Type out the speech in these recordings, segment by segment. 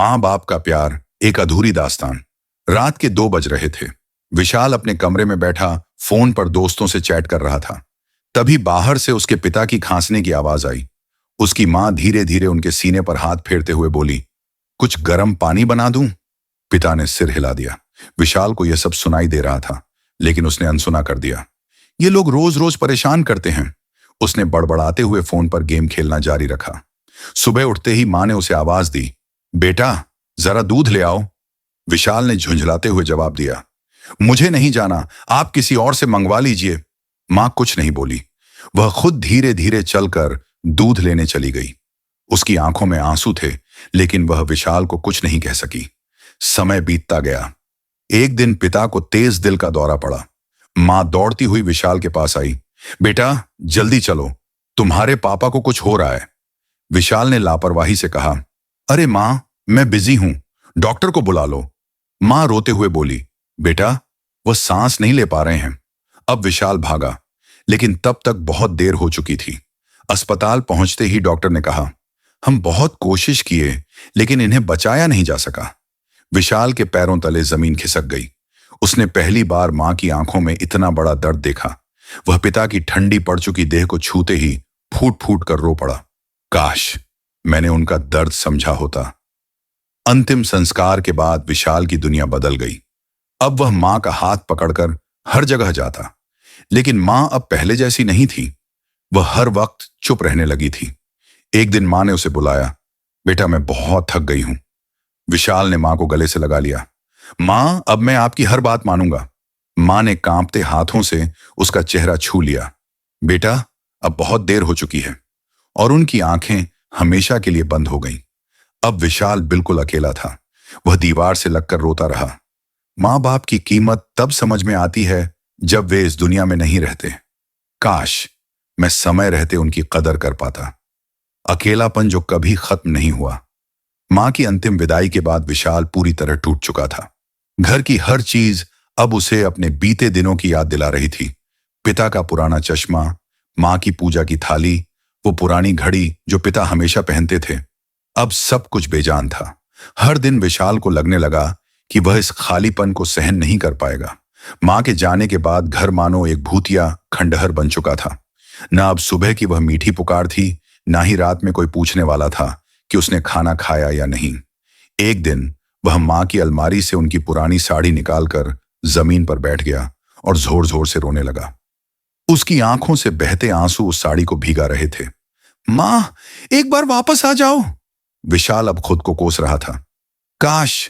माँ बाप का प्यार, एक अधूरी दास्तान। रात के 2 बज रहे थे। विशाल अपने कमरे में बैठा फोन पर दोस्तों से चैट कर रहा था। तभी बाहर से उसके पिता की खांसने की आवाज आई। उसकी माँ धीरे धीरे उनके सीने पर हाथ फेरते हुए बोली, कुछ गर्म पानी बना दूं? पिता ने सिर हिला दिया। विशाल को यह सब सुनाई दे रहा था, लेकिन उसने अनसुना कर दिया। ये लोग रोज रोज परेशान करते हैं। उसने बड़बड़ाते हुए फोन पर गेम खेलना जारी रखा। सुबह उठते ही माँ ने उसे आवाज दी, बेटा जरा दूध ले आओ। विशाल ने झुंझलाते हुए जवाब दिया, मुझे नहीं जाना, आप किसी और से मंगवा लीजिए। माँ कुछ नहीं बोली। वह खुद धीरे धीरे चलकर दूध लेने चली गई। उसकी आंखों में आंसू थे, लेकिन वह विशाल को कुछ नहीं कह सकी। समय बीतता गया। एक दिन पिता को तेज दिल का दौरा पड़ा। माँ दौड़ती हुई विशाल के पास आई। बेटा जल्दी चलो, तुम्हारे पापा को कुछ हो रहा है। विशाल ने लापरवाही से कहा, अरे माँ मैं बिजी हूं, डॉक्टर को बुला लो। माँ रोते हुए बोली, बेटा वह सांस नहीं ले पा रहे हैं। अब विशाल भागा, लेकिन तब तक बहुत देर हो चुकी थी। अस्पताल पहुंचते ही डॉक्टर ने कहा, हम बहुत कोशिश किए, लेकिन इन्हें बचाया नहीं जा सका। विशाल के पैरों तले जमीन खिसक गई। उसने पहली बार मां की आंखों में इतना बड़ा दर्द देखा। वह पिता की ठंडी पड़ चुकी देह को छूते ही फूट फूट कर रो पड़ा। काश मैंने उनका दर्द समझा होता। अंतिम संस्कार के बाद विशाल की दुनिया बदल गई। अब वह मां का हाथ पकड़कर हर जगह जाता, लेकिन मां अब पहले जैसी नहीं थी। वह हर वक्त चुप रहने लगी थी। एक दिन मां ने उसे बुलाया, बेटा मैं बहुत थक गई हूं। विशाल ने मां को गले से लगा लिया। मां अब मैं आपकी हर बात मानूंगा। मां ने कांपते हाथों से उसका चेहरा छू लिया। बेटा अब बहुत देर हो चुकी है। और उनकी आंखें हमेशा के लिए बंद हो गईं। अब विशाल बिल्कुल अकेला था। वह दीवार से लगकर रोता रहा। मां बाप की कीमत तब समझ में आती है जब वे इस दुनिया में नहीं रहते। काश मैं समय रहते उनकी कदर कर पाता। अकेलापन जो कभी खत्म नहीं हुआ। मां की अंतिम विदाई के बाद विशाल पूरी तरह टूट चुका था। घर की हर चीज अब उसे अपने बीते दिनों की याद दिला रही थी। पिता का पुराना चश्मा, मां की पूजा की थाली, वो पुरानी घड़ी जो पिता हमेशा पहनते थे। अब सब कुछ बेजान था। हर दिन विशाल को लगने लगा कि वह इस खालीपन को सहन नहीं कर पाएगा। मां के जाने के बाद घर मानो एक भूतिया खंडहर बन चुका था। न अब सुबह की वह मीठी पुकार थी, ना ही रात में कोई पूछने वाला था कि उसने खाना खाया या नहीं। एक दिन वह मां की अलमारी से उनकी पुरानी साड़ी निकालकर जमीन पर बैठ गया और जोर जोर से रोने लगा। उसकी आंखों से बहते आंसू उस साड़ी को भीगा रहे थे। मां एक बार वापस आ जाओ। विशाल अब खुद को कोस रहा था। काश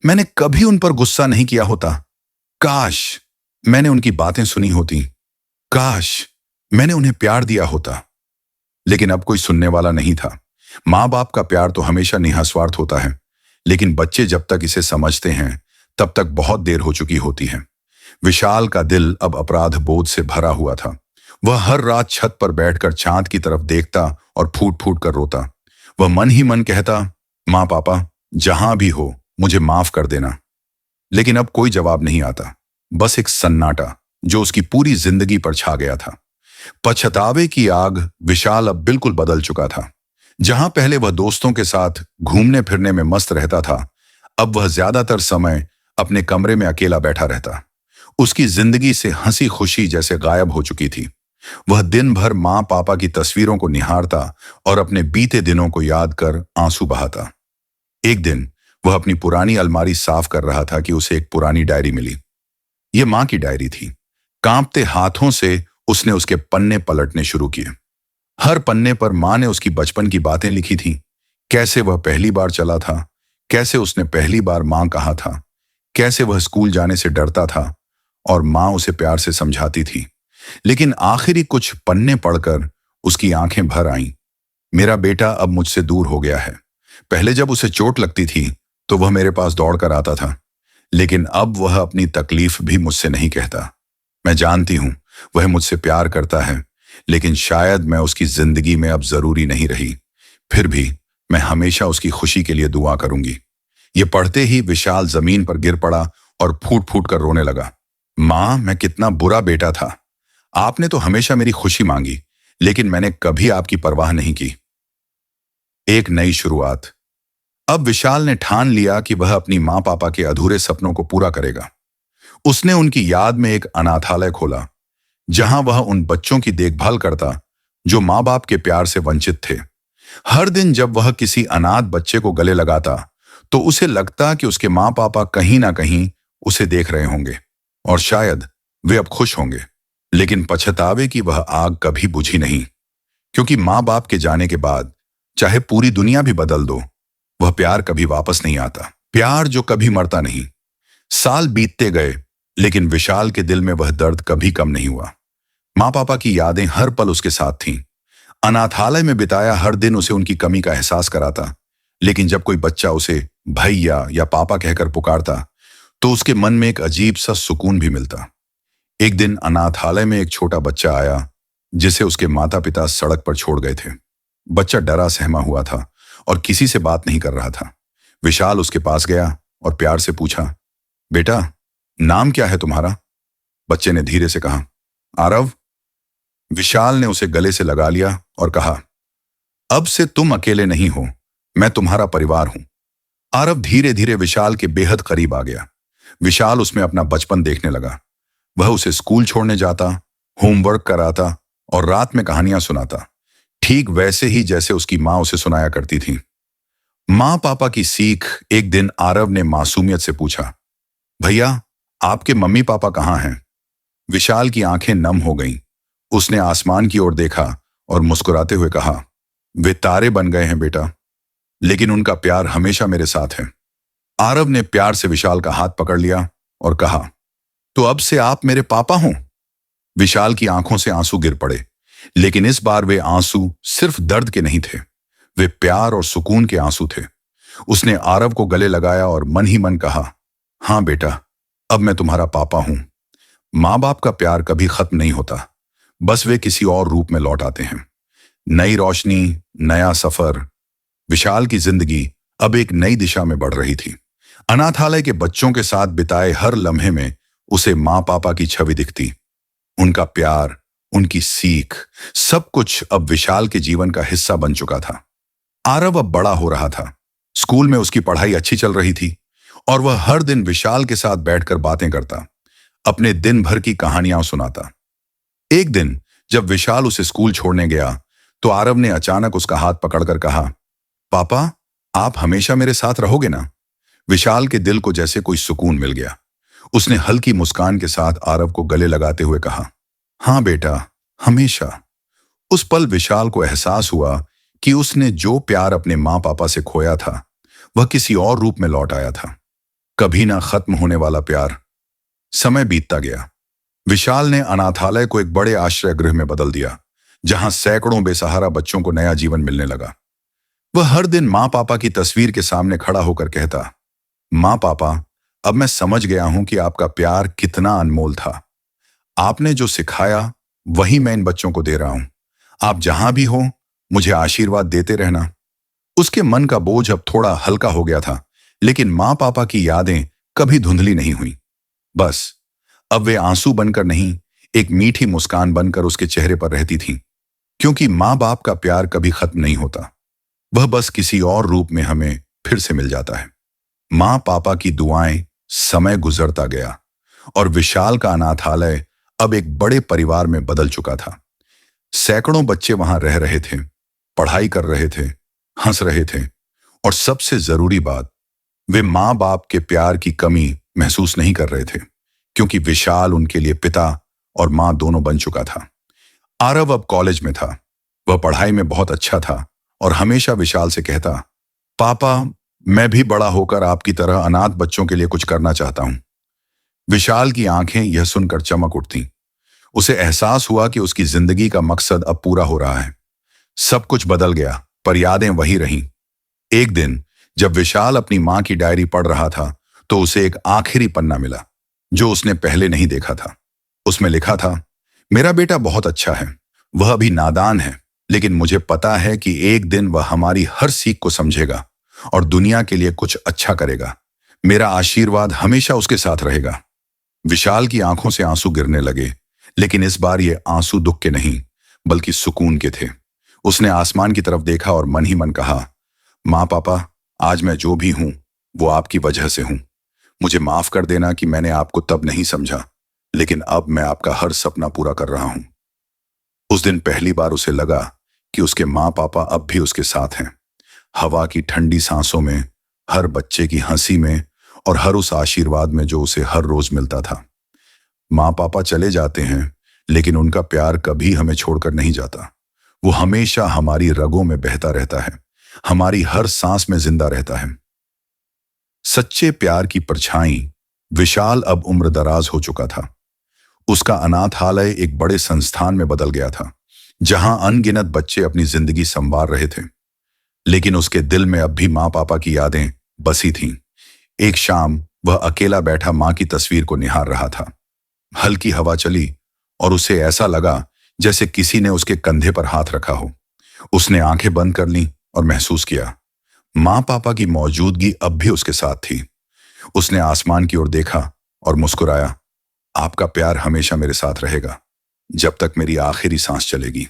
मैंने कभी उन पर गुस्सा नहीं किया होता। काश मैंने उनकी बातें सुनी होती। काश मैंने उन्हें प्यार दिया होता। लेकिन अब कोई सुनने वाला नहीं था। मां बाप का प्यार तो हमेशा निस्वार्थ होता है, लेकिन बच्चे जब तक इसे समझते हैं तब तक बहुत देर हो चुकी होती है। विशाल का दिल अब अपराध बोध से भरा हुआ था। वह हर रात छत पर बैठकर चांद की तरफ देखता और फूट फूट कर रोता। वह मन ही मन कहता, मां पापा जहां भी हो मुझे माफ कर देना। लेकिन अब कोई जवाब नहीं आता, बस एक सन्नाटा जो उसकी पूरी जिंदगी पर छा गया था। पछतावे की आग विशाल अब बिल्कुल बदल चुका था। जहां पहले वह दोस्तों के साथ घूमने फिरने में मस्त रहता था, अब वह ज्यादातर समय अपने कमरे में अकेला बैठा रहता। उसकी जिंदगी से हंसी खुशी जैसे गायब हो चुकी थी। वह दिन भर मां पापा की तस्वीरों को निहारता और अपने बीते दिनों को याद कर आंसू बहाता। एक दिन वह अपनी पुरानी अलमारी साफ कर रहा था कि उसे एक पुरानी डायरी मिली। यह मां की डायरी थी। कांपते हाथों से उसने उसके पन्ने पलटने शुरू किए। हर पन्ने पर मां ने उसकी बचपन की बातें लिखी थी। कैसे वह पहली बार चला था, कैसे उसने पहली बार मां कहा था, कैसे वह स्कूल जाने से डरता था और मां उसे प्यार से समझाती थी। लेकिन आखिरी कुछ पन्ने पढ़कर उसकी आंखें भर आईं। मेरा बेटा अब मुझसे दूर हो गया है। पहले जब उसे चोट लगती थी तो वह मेरे पास दौड़कर आता था, लेकिन अब वह अपनी तकलीफ भी मुझसे नहीं कहता। मैं जानती हूं वह मुझसे प्यार करता है, लेकिन शायद मैं उसकी जिंदगी में अब जरूरी नहीं रही। फिर भी मैं हमेशा उसकी खुशी के लिए दुआ करूंगी। ये पढ़ते ही विशाल जमीन पर गिर पड़ा और फूट फूट कर रोने लगा। मां मैं कितना बुरा बेटा था। आपने तो हमेशा मेरी खुशी मांगी, लेकिन मैंने कभी आपकी परवाह नहीं की। एक नई शुरुआत। अब विशाल ने ठान लिया कि वह अपनी माँ पापा के अधूरे सपनों को पूरा करेगा। उसने उनकी याद में एक अनाथालय खोला, जहां वह उन बच्चों की देखभाल करता जो माँ बाप के प्यार से वंचित थे। हर दिन जब वह किसी अनाथ बच्चे को गले लगाता, तो उसे लगता कि उसके माँ पापा कहीं ना कहीं उसे देख रहे होंगे और शायद वे अब खुश होंगे। लेकिन पछतावे की वह आग कभी बुझी नहीं, क्योंकि माँ बाप के जाने के बाद चाहे पूरी दुनिया भी बदल दो, वह प्यार कभी वापस नहीं आता। प्यार जो कभी मरता नहीं। साल बीतते गए, लेकिन विशाल के दिल में वह दर्द कभी कम नहीं हुआ। माँ पापा की यादें हर पल उसके साथ थीं। अनाथालय में बिताया हर दिन उसे उनकी कमी का एहसास कराता, लेकिन जब कोई बच्चा उसे भैया या पापा कहकर पुकारता, तो उसके मन में एक अजीब सा सुकून भी मिलता। एक दिन अनाथालय में एक छोटा बच्चा आया, जिसे उसके माता पिता सड़क पर छोड़ गए थे। बच्चा डरा सहमा हुआ था और किसी से बात नहीं कर रहा था। विशाल उसके पास गया और प्यार से पूछा, बेटा, नाम क्या है तुम्हारा? बच्चे ने धीरे से कहा, आरव। विशाल ने उसे गले से लगा लिया और कहा, अब से तुम अकेले नहीं हो, मैं तुम्हारा परिवार हूं। आरव धीरे धीरे विशाल के बेहद करीब आ गया। विशाल उसमें अपना बचपन देखने लगा। वह उसे स्कूल छोड़ने जाता, होमवर्क कराता और रात में कहानियां सुनाता, ठीक वैसे ही जैसे उसकी माँ उसे सुनाया करती थी। माँ पापा की सीख। एक दिन आरव ने मासूमियत से पूछा, भैया, आपके मम्मी पापा कहाँ हैं? विशाल की आंखें नम हो गईं। उसने आसमान की ओर देखा और मुस्कुराते हुए कहा, वे तारे बन गए हैं बेटा, लेकिन उनका प्यार हमेशा मेरे साथ है। आरव ने प्यार से विशाल का हाथ पकड़ लिया और कहा, तो अब से आप मेरे पापा हों? विशाल की आंखों से आंसू गिर पड़े, लेकिन इस बार वे आंसू सिर्फ दर्द के नहीं थे, वे प्यार और सुकून के आंसू थे। उसने आरव को गले लगाया और मन ही मन कहा, हाँ बेटा, अब मैं तुम्हारा पापा हूं। माँ बाप का प्यार कभी खत्म नहीं होता, बस वे किसी और रूप में लौट आते हैं। नई रोशनी, नया सफर। विशाल की जिंदगी अब एक नई दिशा में बढ़ रही थी। अनाथालय के बच्चों के साथ बिताए हर लम्हे में उसे माँ पापा की छवि दिखती। उनका प्यार, उनकी सीख, सब कुछ अब विशाल के जीवन का हिस्सा बन चुका था। आरव अब बड़ा हो रहा था। स्कूल में उसकी पढ़ाई अच्छी चल रही थी और वह हर दिन विशाल के साथ बैठकर बातें करता, अपने दिन भर की कहानियां सुनाता। एक दिन जब विशाल उसे स्कूल छोड़ने गया, तो आरव ने अचानक उसका हाथ पकड़कर कहा, पापा, आप हमेशा मेरे साथ रहोगे ना? विशाल के दिल को जैसे कोई सुकून मिल गया। उसने हल्की मुस्कान के साथ आरव को गले लगाते हुए कहा, हाँ बेटा, हमेशा। उस पल विशाल को एहसास हुआ कि उसने जो प्यार अपने माँ पापा से खोया था, वह किसी और रूप में लौट आया था, कभी ना खत्म होने वाला प्यार। समय बीतता गया। विशाल ने अनाथालय को एक बड़े आश्रय गृह में बदल दिया, जहां सैकड़ों बेसहारा बच्चों को नया जीवन मिलने लगा। वह हर दिन माँ पापा की तस्वीर के सामने खड़ा होकर कहता, माँ पापा, अब मैं समझ गया हूं कि आपका प्यार कितना अनमोल था। आपने जो सिखाया वही मैं इन बच्चों को दे रहा हूं। आप जहां भी हो, मुझे आशीर्वाद देते रहना। उसके मन का बोझ अब थोड़ा हल्का हो गया था, लेकिन माँ पापा की यादें कभी धुंधली नहीं हुई। बस अब वे आंसू बनकर नहीं, एक मीठी मुस्कान बनकर उसके चेहरे पर रहती थीं, क्योंकि माँ बाप का प्यार कभी खत्म नहीं होता। वह बस किसी और रूप में हमें फिर से मिल जाता है। माँ पापा की दुआएं। समय गुजरता गया और विशाल का अनाथालय अब एक बड़े परिवार में बदल चुका था। सैकड़ों बच्चे वहां रह रहे थे, पढ़ाई कर रहे थे, हंस रहे थे, और सबसे जरूरी बात, वे माँ बाप के प्यार की कमी महसूस नहीं कर रहे थे, क्योंकि विशाल उनके लिए पिता और माँ दोनों बन चुका था। आरव अब कॉलेज में था। वह पढ़ाई में बहुत अच्छा था और हमेशा विशाल से कहता, पापा, मैं भी बड़ा होकर आपकी तरह अनाथ बच्चों के लिए कुछ करना चाहता हूं। विशाल की आंखें यह सुनकर चमक उठतीं। उसे एहसास हुआ कि उसकी जिंदगी का मकसद अब पूरा हो रहा है। सब कुछ बदल गया, पर यादें वही रहीं। एक दिन जब विशाल अपनी मां की डायरी पढ़ रहा था, तो उसे एक आखिरी पन्ना मिला, जो उसने पहले नहीं देखा था। उसमें लिखा था, मेरा बेटा बहुत अच्छा है, वह अभी नादान है, लेकिन मुझे पता है कि एक दिन वह हमारी हर सीख को समझेगा और दुनिया के लिए कुछ अच्छा करेगा। मेरा आशीर्वाद हमेशा उसके साथ रहेगा। विशाल की आंखों से आंसू गिरने लगे, लेकिन इस बार ये आंसू दुख के नहीं, बल्कि सुकून के थे। उसने आसमान की तरफ देखा और मन ही मन कहा, माँ पापा, आज मैं जो भी हूं वो आपकी वजह से हूं। मुझे माफ कर देना कि मैंने आपको तब नहीं समझा, लेकिन अब मैं आपका हर सपना पूरा कर रहा हूं। उस दिन पहली बार उसे लगा कि उसके माँ पापा अब भी उसके साथ हैं। हवा की ठंडी सांसों में, हर बच्चे की हंसी में और हर उस आशीर्वाद में जो उसे हर रोज मिलता था। माँ पापा चले जाते हैं, लेकिन उनका प्यार कभी हमें छोड़कर नहीं जाता। वो हमेशा हमारी रगों में बहता रहता है, हमारी हर सांस में जिंदा रहता है। सच्चे प्यार की परछाई विशाल अब उम्रदराज हो चुका था। उसका अनाथालय एक बड़े संस्थान में बदल गया था, जहां अनगिनत बच्चे अपनी जिंदगी संवार रहे थे। लेकिन उसके दिल में अब भी माँ पापा की यादें बसी थीं। एक शाम वह अकेला बैठा माँ की तस्वीर को निहार रहा था। हल्की हवा चली और उसे ऐसा लगा जैसे किसी ने उसके कंधे पर हाथ रखा हो। उसने आंखें बंद कर लीं और महसूस किया माँ पापा की मौजूदगी अब भी उसके साथ थी। उसने आसमान की ओर देखा और मुस्कुराया, आपका प्यार हमेशा मेरे साथ रहेगा, जब तक मेरी आखिरी सांस चलेगी।